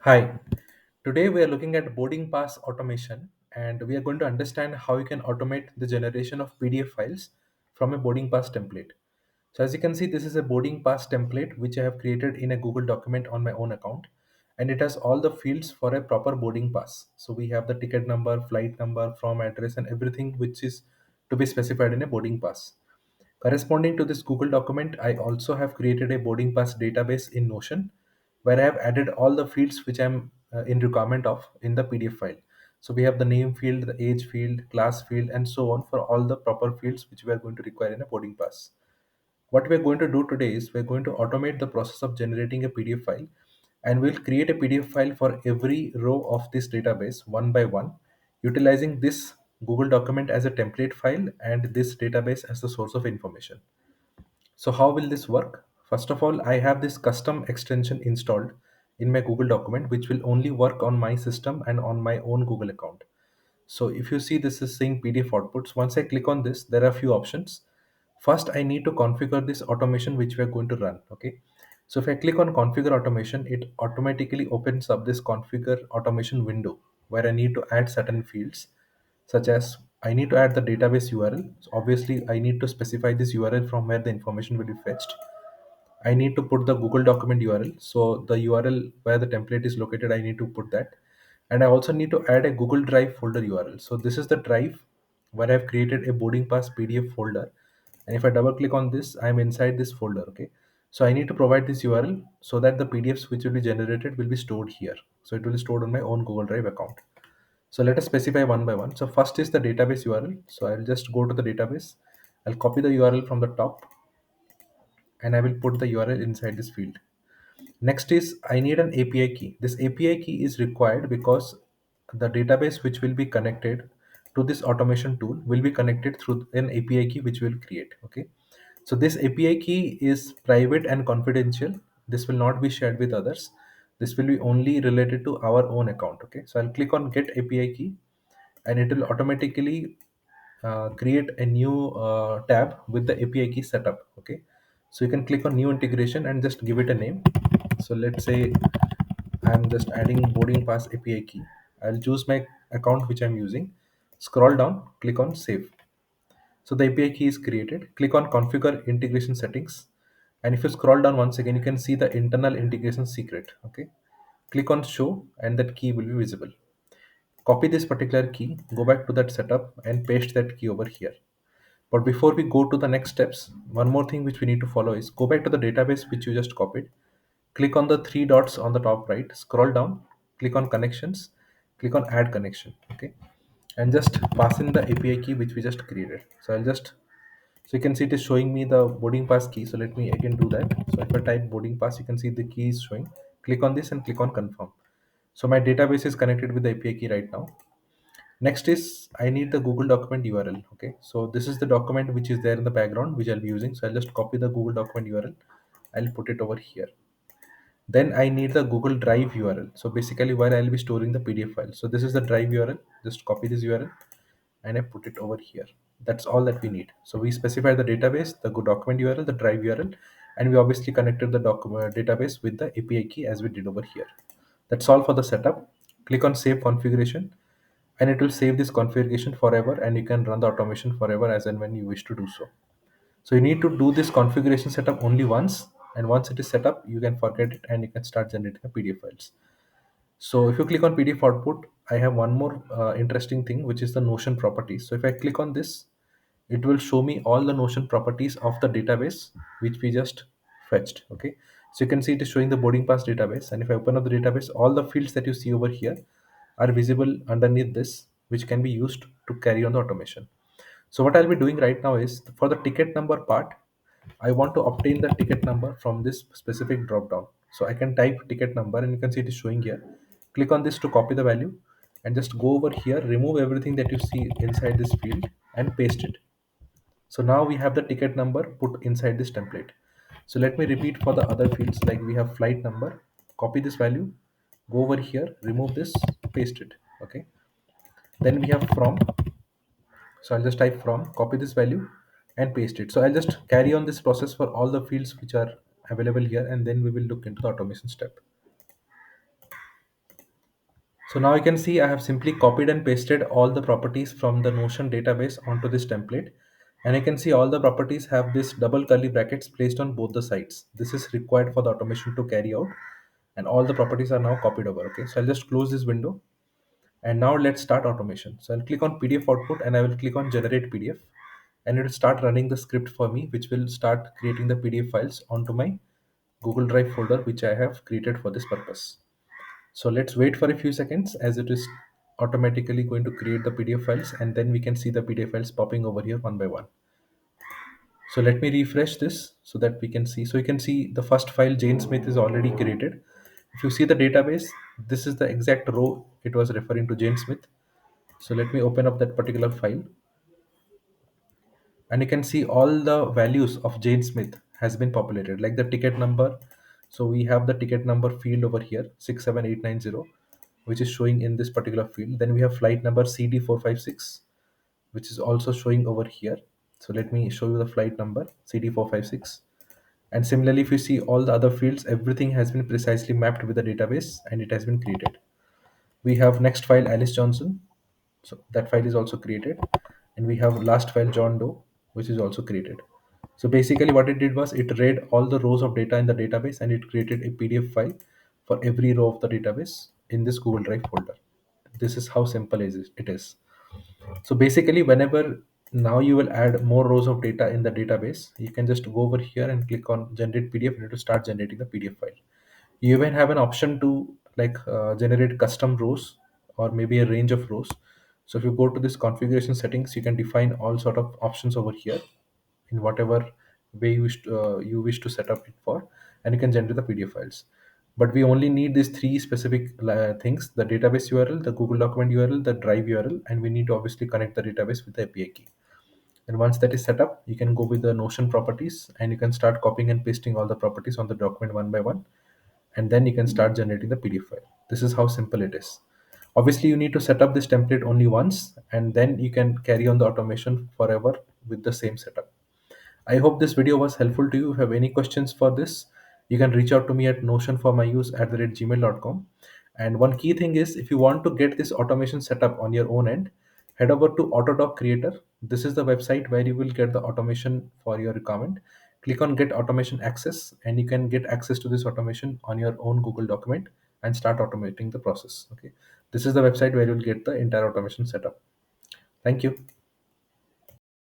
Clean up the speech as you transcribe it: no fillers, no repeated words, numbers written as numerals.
Hi, today we are looking at boarding pass automation and we are going to understand how you can automate the generation of PDF files from a boarding pass template. So as you can see, this is a boarding pass template which I have created in a Google document on my own account, and it has all the fields for a proper boarding pass. So we have the ticket number, flight number, from address and everything which is to be specified in a boarding pass. Corresponding to this Google document, I also have created a boarding pass database in Notion where I have added all the fields which I'm in requirement of in the PDF file. So we have the name field, the age field, class field, and so on for all the proper fields which we are going to require in a boarding pass. What we're going to do today is we're going to automate the process of generating a PDF file, and we'll create a PDF file for every row of this database one by one, utilizing this Google document as a template file and this database as the source of information. So how will this work? First of all, I have this custom extension installed in my Google document, which will only work on my system and on my own Google account. So if you see, this is saying PDF outputs. Once I click on this, there are a few options. First, I need to configure this automation which we are going to run. Okay. So if I click on configure automation, it automatically opens up this configure automation window where I need to add certain fields, such as I need to add the database URL. So obviously, I need to specify this URL from where the information will be fetched. I need to put the Google document URL. So the URL where the template is located, I need to put that. And I also need to add a Google Drive folder URL. So this is the drive where I've created a boarding pass PDF folder. And if I double click on this, I'm inside this folder. Okay. So I need to provide this URL so that the PDFs which will be generated will be stored here. So it will be stored on my own Google Drive account. So let us specify one by one. So first is the database URL. So I'll just go to the database. I'll copy the URL from the top and I will put the URL inside this field. Next is I need an API key. This API key is required because the database which will be connected to this automation tool will be connected through an API key which we'll create. Okay. So this API key is private and confidential. This will not be shared with others. This will be only related to our own account. Okay. So I'll click on get API key and it will automatically create a new tab with the API key setup. Okay, so you can click on new integration and just give it a name. So let's say I'm just adding boarding pass API key. I'll choose my account which I'm using. Scroll down, click on save. So the API key is created. Click on configure integration settings. And if you scroll down once again, you can see the internal integration secret. Okay. Click on show and that key will be visible. Copy this particular key, go back to that setup and paste that key over here. But before we go to the next steps, one more thing which we need to follow is go back to the database which you just copied. Click on the three dots on the top right, scroll down, click on connections, click on add connection. Okay. And just pass in the API key which we just created. So I'll just, so you can see it is showing me the boarding pass key. So let me again do that. So if I type boarding pass, you can see the key is showing. Click on this and click on confirm. So my database is connected with the API key right now. Next is I need the Google document URL. Okay, so this is the document which is there in the background which I'll be using. So I'll just copy the Google document URL. I'll put it over here. Then I need the Google Drive URL. So basically where I'll be storing the PDF file. So this is the Drive URL. Just copy this URL and I put it over here. That's all that we need. So we specify the database, the Google document URL, the Drive URL, and we obviously connected the document database with the API key as we did over here. That's all for the setup. Click on save configuration and it will save this configuration forever and you can run the automation forever as and when you wish to do so. So you need to do this configuration setup only once, and once it is set up you can forget it and you can start generating the PDF files. So if you click on PDF output, I have one more interesting thing which is the Notion properties. So if I click on this, it will show me all the Notion properties of the database which we just fetched. Okay, so you can see it is showing the boarding pass database, and if I open up the database, all the fields that you see over here are visible underneath this, which can be used to carry on the automation. So what I'll be doing right now is for the ticket number part, I want to obtain the ticket number from this specific drop down. So I can type ticket number and you can see it is showing here. Click on this to copy the value and just go over here, remove everything that you see inside this field and paste it. So now we have the ticket number put inside this template. So let me repeat for the other fields, like we have flight number, copy this value, go over here, remove this, paste it. Okay. Then we have from, so I'll just type from, copy this value and paste it. So I'll just carry on this process for all the fields which are available here and then we will look into the automation step. So now you can see I have simply copied and pasted all the properties from the Notion database onto this template. And you can see all the properties have this double curly brackets placed on both the sides. This is required for the automation to carry out. And all the properties are now copied over. Okay, so I'll just close this window. And now let's start automation. So I'll click on PDF output and I will click on generate PDF. And it will start running the script for me, which will start creating the PDF files onto my Google Drive folder, which I have created for this purpose. So let's wait for a few seconds as it is automatically going to create the PDF files, and then we can see the PDF files popping over here one by one. So let me refresh this so that we can see. So you can see the first file Jane Smith is already created. If you see the database, this is the exact row it was referring to Jane Smith. So let me open up that particular file, and you can see all the values of Jane Smith has been populated, like the ticket number. So we have the ticket number field over here 67890, which is showing in this particular field. Then we have flight number CD456, which is also showing over here. So let me show you the flight number CD456. And similarly, if you see all the other fields, everything has been precisely mapped with the database and it has been created. We have next file Alice Johnson, so that file is also created. And we have last file John Doe, which is also created. So basically what it did was it read all the rows of data in the database and it created a PDF file for every row of the database in this Google Drive folder. This is how simple it is. So basically, whenever now you will add more rows of data in the database, you can just go over here and click on generate PDF and it will start generating the PDF file. You even have an option to generate custom rows or maybe a range of rows. So if you go to this configuration settings, you can define all sort of options over here in whatever way you wish to set up it for, and you can generate the PDF files. But we only need these three specific things: the database URL, the Google document URL, the drive URL, and we need to obviously connect the database with the API key. And once that is set up, you can go with the Notion properties and you can start copying and pasting all the properties on the document one by one, and then you can start generating the PDF file. This is how simple it is. Obviously, you need to set up this template only once, and then you can carry on the automation forever with the same setup. I hope this video was helpful to you. If you have any questions for this, you can reach out to me at notionformyuse@gmail.com. And one key thing is, if you want to get this automation set up on your own end, head over to Autodoccreator. This is the website where you will get the automation for your requirement. Click on Get Automation Access, and you can get access to this automation on your own Google document and start automating the process. Okay, this is the website where you'll get the entire automation setup. Thank you.